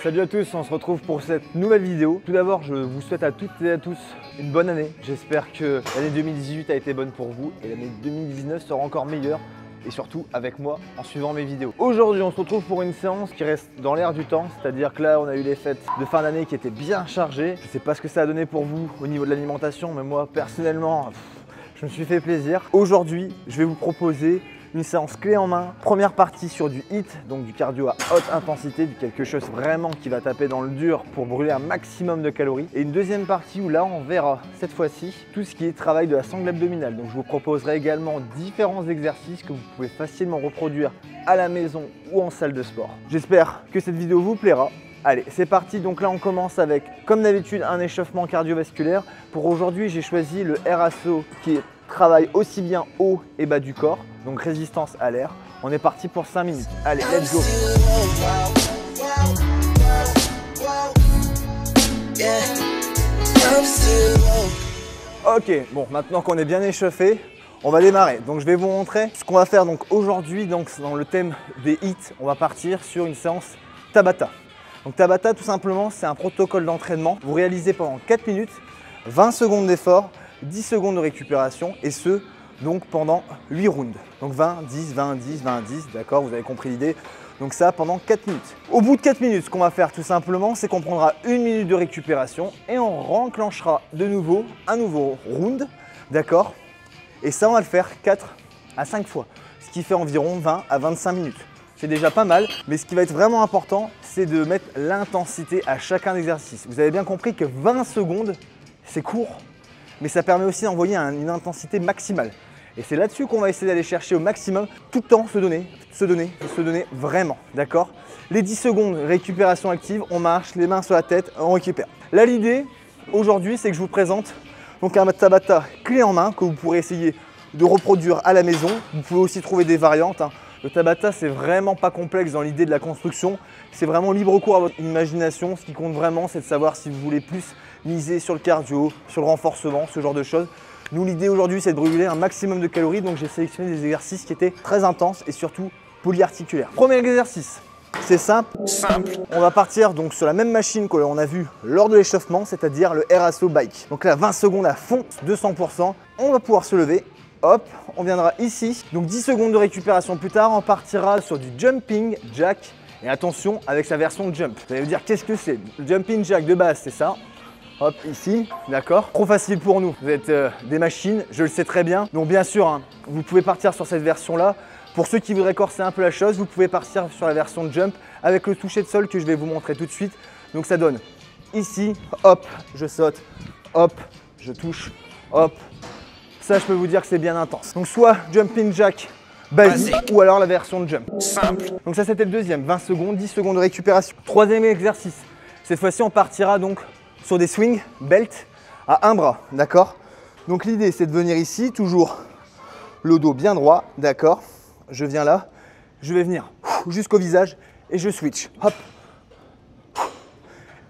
Salut à tous, on se retrouve pour cette nouvelle vidéo. Tout d'abord, je vous souhaite à toutes et à tous une bonne année. J'espère que l'année 2018 a été bonne pour vous et l'année 2019 sera encore meilleure. Et surtout avec moi en suivant mes vidéos. Aujourd'hui on se retrouve pour une séance qui reste dans l'air du temps, c'est-à-dire que là on a eu les fêtes de fin d'année qui étaient bien chargées. Je ne sais pas ce que ça a donné pour vous au niveau de l'alimentation, mais moi personnellement je me suis fait plaisir. Aujourd'hui je vais vous proposer une séance clé en main. Première partie sur du HIIT, donc du cardio à haute intensité, du quelque chose vraiment qui va taper dans le dur pour brûler un maximum de calories. Et une deuxième partie où là on verra cette fois-ci tout ce qui est travail de la sangle abdominale. Donc je vous proposerai également différents exercices que vous pouvez facilement reproduire à la maison ou en salle de sport. J'espère que cette vidéo vous plaira. Allez, c'est parti. Donc là, on commence avec, comme d'habitude, un échauffement cardiovasculaire. Pour aujourd'hui, j'ai choisi le RASO qui travaille aussi bien haut et bas du corps, donc résistance à l'air. On est parti pour 5 minutes. Allez, let's go. Ok, bon, maintenant qu'on est bien échauffé, on va démarrer. Donc je vais vous montrer ce qu'on va faire donc aujourd'hui. Donc dans le thème des HIIT, on va partir sur une séance Tabata. Donc Tabata, tout simplement, c'est un protocole d'entraînement. Vous réalisez pendant 4 minutes, 20 secondes d'effort, 10 secondes de récupération et ce, donc pendant 8 rounds. Donc 20, 10, 20, 10, 20, 10, d'accord, vous avez compris l'idée. Donc ça pendant 4 minutes. Au bout de 4 minutes, ce qu'on va faire tout simplement, c'est qu'on prendra 1 minute de récupération et on renclenchera de nouveau un nouveau round, d'accord. Et ça, on va le faire 4 à 5 fois, ce qui fait environ 20 à 25 minutes. C'est déjà pas mal, mais ce qui va être vraiment important, c'est de mettre l'intensité à chacun d'exercice. Vous avez bien compris que 20 secondes, c'est court, mais ça permet aussi d'envoyer une intensité maximale. Et c'est là-dessus qu'on va essayer d'aller chercher au maximum, tout le temps se donner vraiment, d'accord. Les 10 secondes récupération active, on marche, les mains sur la tête, on récupère. Là, l'idée aujourd'hui, c'est que je vous présente donc un Tabata clé en main que vous pourrez essayer de reproduire à la maison. Vous pouvez aussi trouver des variantes. Le Tabata, c'est vraiment pas complexe dans l'idée de la construction. C'est vraiment libre cours à votre imagination. Ce qui compte vraiment, c'est de savoir si vous voulez plus miser sur le cardio, sur le renforcement, ce genre de choses. Nous, l'idée aujourd'hui, c'est de brûler un maximum de calories. Donc, j'ai sélectionné des exercices qui étaient très intenses et surtout polyarticulaires. Premier exercice, c'est simple. On va partir donc sur la même machine que l'on a vu lors de l'échauffement, c'est-à-dire le RASO bike. Donc là, 20 secondes à fond, 200%. On va pouvoir se lever. Hop, on viendra ici. Donc 10 secondes de récupération plus tard, on partira sur du jumping jack. Et attention, avec sa version jump. Vous allez me dire, qu'est-ce que c'est? Le jumping jack de base, c'est ça. Hop, ici, d'accord. Trop facile pour nous. Vous êtes des machines, je le sais très bien. Donc bien sûr, vous pouvez partir sur cette version-là. Pour ceux qui voudraient corser un peu la chose, vous pouvez partir sur la version jump avec le toucher de sol que je vais vous montrer tout de suite. Donc ça donne ici, hop, je saute, hop, je touche, hop. Ça, je peux vous dire que c'est bien intense. Donc soit jumping jack basique ou alors la version de jump. Simple. Donc ça, c'était le deuxième. 20 secondes, 10 secondes de récupération. Troisième exercice. Cette fois-ci, on partira donc sur des swings belt à un bras, d'accord. Donc l'idée, c'est de venir ici, toujours le dos bien droit, d'accord. Je viens là, je vais venir jusqu'au visage et je switch. Hop.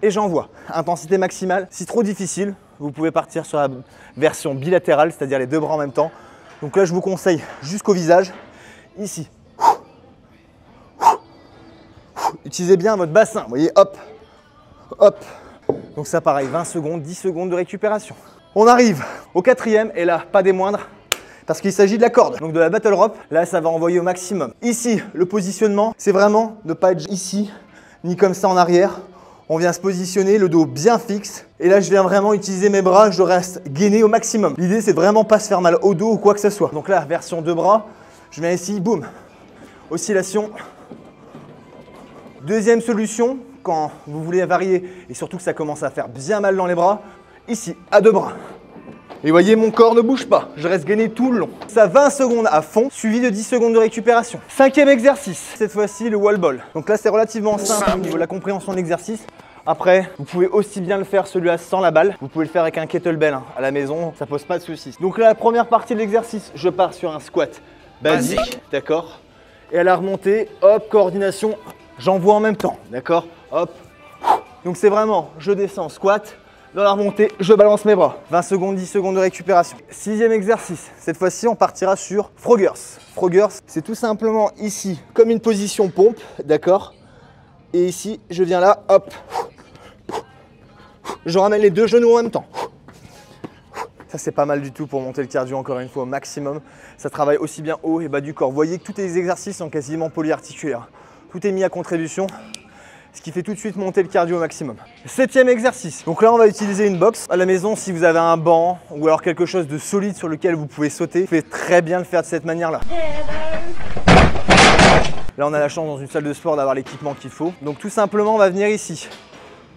Et j'envoie. Intensité maximale. Si trop difficile, vous pouvez partir sur la version bilatérale, c'est-à-dire les deux bras en même temps. Donc là, je vous conseille jusqu'au visage, ici. Utilisez bien votre bassin, vous voyez, hop, hop. Donc ça, pareil, 20 secondes, 10 secondes de récupération. On arrive au quatrième, et là, pas des moindres, parce qu'il s'agit de la corde, donc de la battle rope. Là, ça va envoyer au maximum. Ici, le positionnement, c'est vraiment ne pas être ici, ni comme ça en arrière. On vient se positionner, le dos bien fixe. Et là, je viens vraiment utiliser mes bras, je reste gainé au maximum. L'idée, c'est vraiment pas se faire mal au dos ou quoi que ce soit. Donc là, version deux bras, je viens ici, boum. Oscillation. Deuxième solution, quand vous voulez varier et surtout que ça commence à faire bien mal dans les bras, ici, à deux bras. Et vous voyez, mon corps ne bouge pas, je reste gainé tout le long. Ça, 20 secondes à fond, suivi de 10 secondes de récupération. Cinquième exercice, cette fois-ci le wall ball. Donc là, c'est relativement simple au niveau de la compréhension de l'exercice. Après, vous pouvez aussi bien le faire celui-là sans la balle. Vous pouvez le faire avec un kettlebell à la maison, ça pose pas de soucis. Donc là, la première partie de l'exercice, je pars sur un squat basique, d'accord. Et à la remontée, hop, coordination, j'envoie en même temps, d'accord? Hop. Donc c'est vraiment, je descends, squat. Dans la remontée, je balance mes bras. 20 secondes, 10 secondes de récupération. 6e exercice. Cette fois-ci, on partira sur Froggers. Froggers, c'est tout simplement ici, comme une position pompe, d'accord? Et ici, je viens là, hop. Je ramène les deux genoux en même temps. Ça, c'est pas mal du tout pour monter le cardio, encore une fois, au maximum. Ça travaille aussi bien haut et bas du corps. Vous voyez que tous les exercices sont quasiment polyarticulaires. Tout est mis à contribution, ce qui fait tout de suite monter le cardio au maximum. 7e exercice. Donc là, on va utiliser une box. À la maison, si vous avez un banc ou alors quelque chose de solide sur lequel vous pouvez sauter, vous pouvez très bien le faire de cette manière-là. Là, on a la chance dans une salle de sport d'avoir l'équipement qu'il faut. Donc tout simplement, on va venir ici.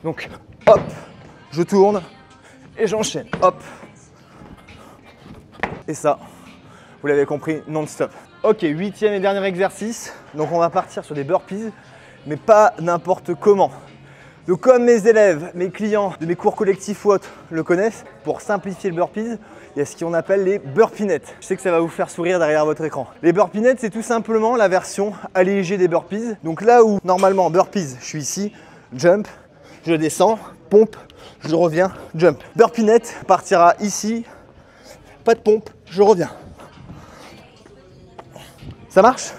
Donc, hop, je tourne et j'enchaîne. Hop. Et ça, vous l'avez compris, non-stop. Ok, 8e et dernier exercice. Donc on va partir sur des burpees, mais pas n'importe comment. Donc comme mes élèves, mes clients de mes cours collectifs ou autres le connaissent, pour simplifier le burpees, il y a ce qu'on appelle les burpinettes. Je sais que ça va vous faire sourire derrière votre écran. Les burpinettes, c'est tout simplement la version allégée des burpees. Donc là où normalement burpees, je suis ici, jump, je descends, pompe, je reviens, jump. Burpinette partira ici, pas de pompe, je reviens. Ça marche?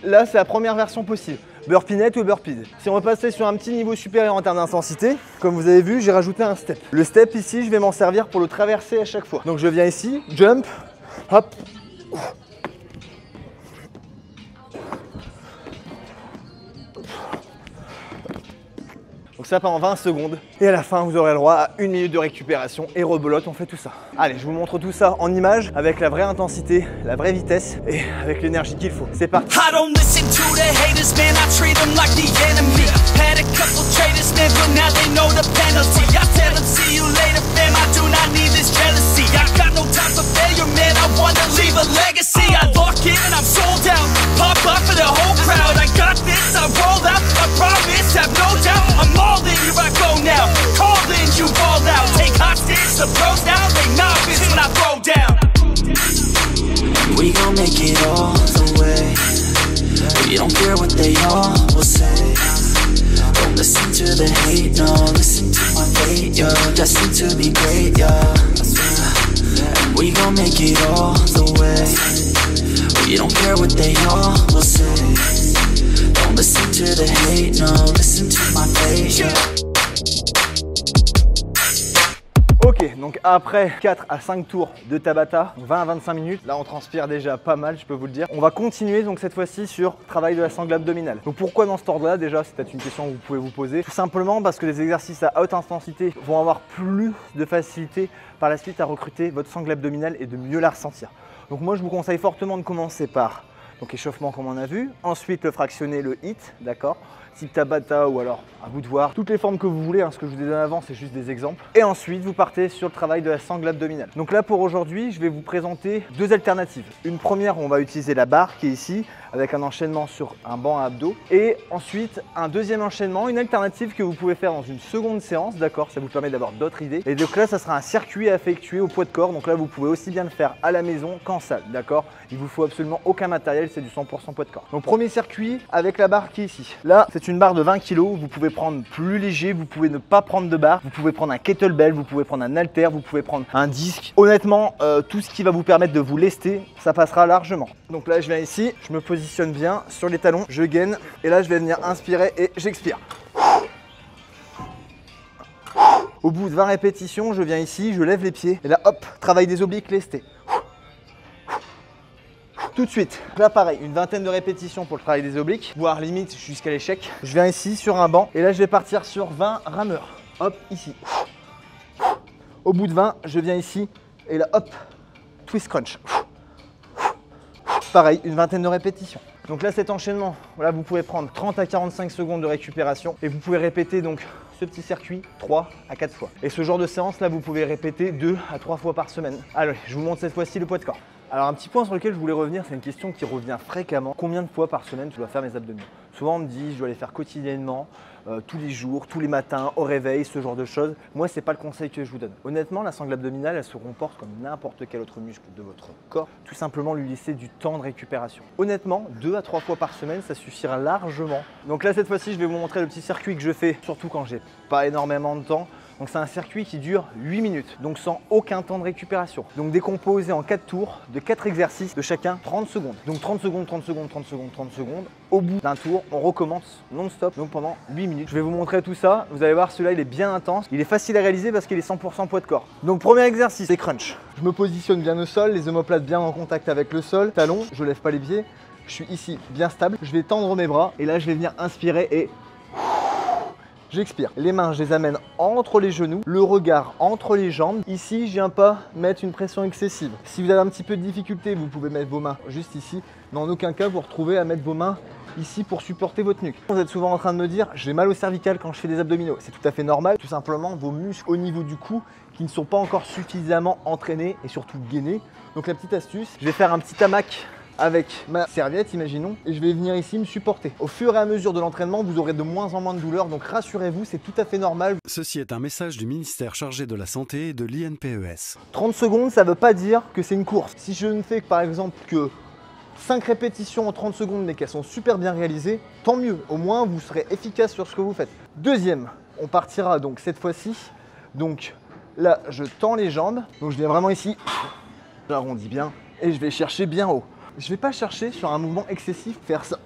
Là, c'est la première version possible. Burpinette ou burpees. Si on veut passer sur un petit niveau supérieur en termes d'intensité, comme vous avez vu, j'ai rajouté un step. Le step ici, je vais m'en servir pour le traverser à chaque fois. Donc je viens ici, jump, hop. Donc ça part en 20 secondes. Et à la fin, vous aurez le droit à 1 minute de récupération et rebelote, on fait tout ça. Allez, je vous montre tout ça en images, avec la vraie intensité, la vraie vitesse et avec l'énergie qu'il faut. C'est parti. We gon' make it all the way. We don't care what they all will say. Don't listen to the hate, no. Listen to my fate, you're destined to be great, yeah. And we gon' make it all the way. We don't care what they all will say. Don't listen to the hate, no. Listen to my fate, yeah. Ok, donc après 4 à 5 tours de Tabata, 20 à 25 minutes, là on transpire déjà pas mal, je peux vous le dire. On va continuer donc cette fois-ci sur travail de la sangle abdominale. Donc pourquoi dans cet ordre-là? Déjà, c'est peut-être une question que vous pouvez vous poser. Tout simplement parce que les exercices à haute intensité vont avoir plus de facilité par la suite à recruter votre sangle abdominale et de mieux la ressentir. Donc moi je vous conseille fortement de commencer par donc échauffement comme on a vu, ensuite le fractionné, le HIIT, d'accord, type Tabata ou alors à vous de voir, toutes les formes que vous voulez, hein, ce que je vous ai donné avant c'est juste des exemples. Et ensuite vous partez sur le travail de la sangle abdominale. Donc là pour aujourd'hui je vais vous présenter deux alternatives. Une première où on va utiliser la barre qui est ici avec un enchaînement sur un banc à abdos et ensuite un deuxième enchaînement, une alternative que vous pouvez faire dans une seconde séance, d'accord, ça vous permet d'avoir d'autres idées. Et donc là ça sera un circuit à effectuer au poids de corps, donc là vous pouvez aussi bien le faire à la maison qu'en salle, d'accord. Il vous faut absolument aucun matériel, c'est du 100% poids de corps. Donc premier circuit avec la barre qui est ici. Là c'est une barre de 20 kg, vous pouvez prendre plus léger, vous pouvez ne pas prendre de barre, vous pouvez prendre un kettlebell, vous pouvez prendre un halter, vous pouvez prendre un disque. Honnêtement, tout ce qui va vous permettre de vous lester, ça passera largement. Donc là je viens ici, je me positionne bien sur les talons, je gaine et là je vais venir inspirer et j'expire. Au bout de 20 répétitions, je viens ici, je lève les pieds et là hop, travail des obliques lestés. Tout de suite, là pareil, une vingtaine de répétitions pour le travail des obliques, voire limite jusqu'à l'échec. Je viens ici sur un banc et là je vais partir sur 20 rameurs. Hop, ici. Au bout de 20, je viens ici et là hop, twist crunch. Pareil, une vingtaine de répétitions. Donc là cet enchaînement, voilà, vous pouvez prendre 30 à 45 secondes de récupération et vous pouvez répéter donc ce petit circuit 3 à 4 fois. Et ce genre de séance là, vous pouvez répéter 2 à 3 fois par semaine. Allez, je vous montre cette fois-ci le poids de corps. Alors un petit point sur lequel je voulais revenir, c'est une question qui revient fréquemment. Combien de fois par semaine je dois faire mes abdominaux? Souvent on me dit je dois les faire quotidiennement, tous les jours, tous les matins, au réveil, ce genre de choses. Moi c'est pas le conseil que je vous donne. Honnêtement, la sangle abdominale elle se comporte comme n'importe quel autre muscle de votre corps. Tout simplement lui laisser du temps de récupération. Honnêtement, 2 à 3 fois par semaine ça suffira largement. Donc là cette fois-ci je vais vous montrer le petit circuit que je fais, surtout quand j'ai pas énormément de temps. Donc c'est un circuit qui dure 8 minutes, donc sans aucun temps de récupération. Donc décomposé en 4 tours de 4 exercices de chacun 30 secondes. Donc 30 secondes, 30 secondes, 30 secondes, 30 secondes. Au bout d'un tour, on recommence non-stop, donc pendant 8 minutes. Je vais vous montrer tout ça. Vous allez voir, celui-là, il est bien intense. Il est facile à réaliser parce qu'il est 100% poids de corps. Donc premier exercice, c'est crunch. Je me positionne bien au sol, les omoplates bien en contact avec le sol. Talons, je lève pas les pieds. Je suis ici bien stable. Je vais tendre mes bras et là, je vais venir inspirer et... j'expire. Les mains, je les amène entre les genoux, le regard entre les jambes. Ici, je viens pas mettre une pression excessive. Si vous avez un petit peu de difficulté, vous pouvez mettre vos mains juste ici. Mais en aucun cas, vous retrouvez à mettre vos mains ici pour supporter votre nuque. Vous êtes souvent en train de me dire, j'ai mal au cervical quand je fais des abdominaux. C'est tout à fait normal. Tout simplement, vos muscles au niveau du cou qui ne sont pas encore suffisamment entraînés et surtout gainés. Donc la petite astuce, je vais faire un petit hamac avec ma serviette, imaginons, et je vais venir ici me supporter. Au fur et à mesure de l'entraînement, vous aurez de moins en moins de douleur, donc rassurez-vous, c'est tout à fait normal. Ceci est un message du ministère chargé de la Santé et de l'INPES. 30 secondes, ça ne veut pas dire que c'est une course. Si je ne fais par exemple que 5 répétitions en 30 secondes, mais qu'elles sont super bien réalisées, tant mieux. Au moins, vous serez efficace sur ce que vous faites. Deuxième, on partira donc cette fois-ci. Donc là, je tends les jambes. Donc je viens vraiment ici, j'arrondis bien, et je vais chercher bien haut. Je ne vais pas chercher sur un mouvement excessif faire ça.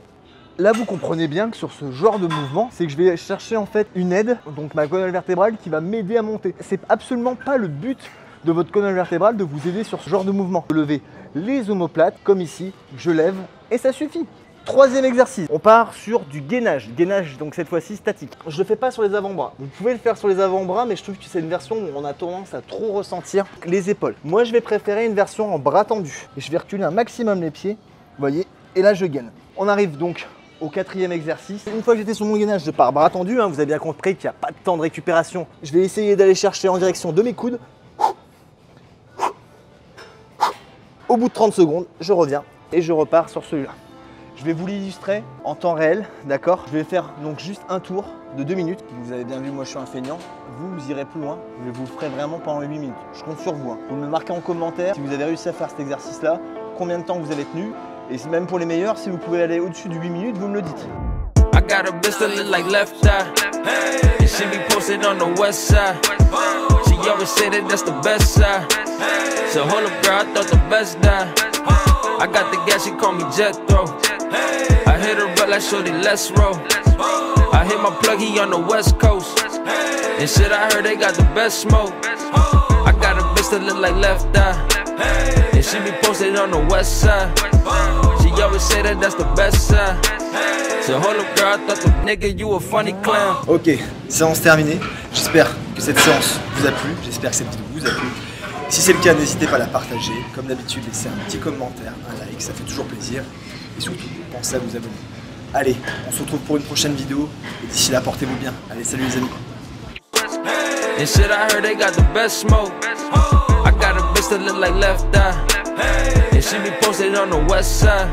Là, vous comprenez bien que sur ce genre de mouvement, c'est que je vais chercher en fait une aide, donc ma colonne vertébrale qui va m'aider à monter. C'est absolument pas le but de votre colonne vertébrale de vous aider sur ce genre de mouvement. Lever les omoplates comme ici, je lève et ça suffit. Troisième exercice, on part sur du gainage. Gainage, donc cette fois-ci statique. Je ne le fais pas sur les avant-bras. Vous pouvez le faire sur les avant-bras, mais je trouve que c'est une version où on a tendance à trop ressentir les épaules. Moi, je vais préférer une version en bras tendus. Et je vais reculer un maximum les pieds, vous voyez, et là, je gaine. On arrive donc au quatrième exercice. Une fois que j'étais sur mon gainage, je pars bras tendu. Vous avez bien compris qu'il n'y a pas de temps de récupération. Je vais essayer d'aller chercher en direction de mes coudes. Au bout de 30 secondes, je reviens et je repars sur celui-là. Je vais vous l'illustrer en temps réel, d'accord? Je vais faire donc juste un tour de 2 minutes. Vous avez bien vu, moi je suis un feignant. Vous irez plus loin, mais vous le ferez vraiment pendant 8 minutes. Je compte sur vous. Vous me marquez en commentaire si vous avez réussi à faire cet exercice-là, combien de temps vous avez tenu. Et même pour les meilleurs, si vous pouvez aller au-dessus de 8 minutes, vous me le dites. I got a bitch that look like Left Eye, and she be posted on the west side. She always say that that's the best side. So hold up, girl, I thought the best died. I got the gas, she call me Jethro. I hit her up like shorty, let's roll. I hit my plug, he on the west coast. And shit, I heard they got the best smoke. I got a bitch that look like Left Eye, and she be posted on the west side. She always say that that's the best side. So hold up, girl, I thought the nigga, you a funny clown. Ok, séance terminée. J'espère que cette séance vous a plu. J'espère que cette vidéo vous a plu. Si c'est le cas, n'hésitez pas à la partager. Comme d'habitude, laissez un petit commentaire, un like, ça fait toujours plaisir. Et surtout, pensez à vous abonner. Allez, on se retrouve pour une prochaine vidéo. Et d'ici là, portez-vous bien. Allez, salut les amis. And shit, I heard they got the best smoke. I got a bitch that look like Left Eye, and she be posted on the west side.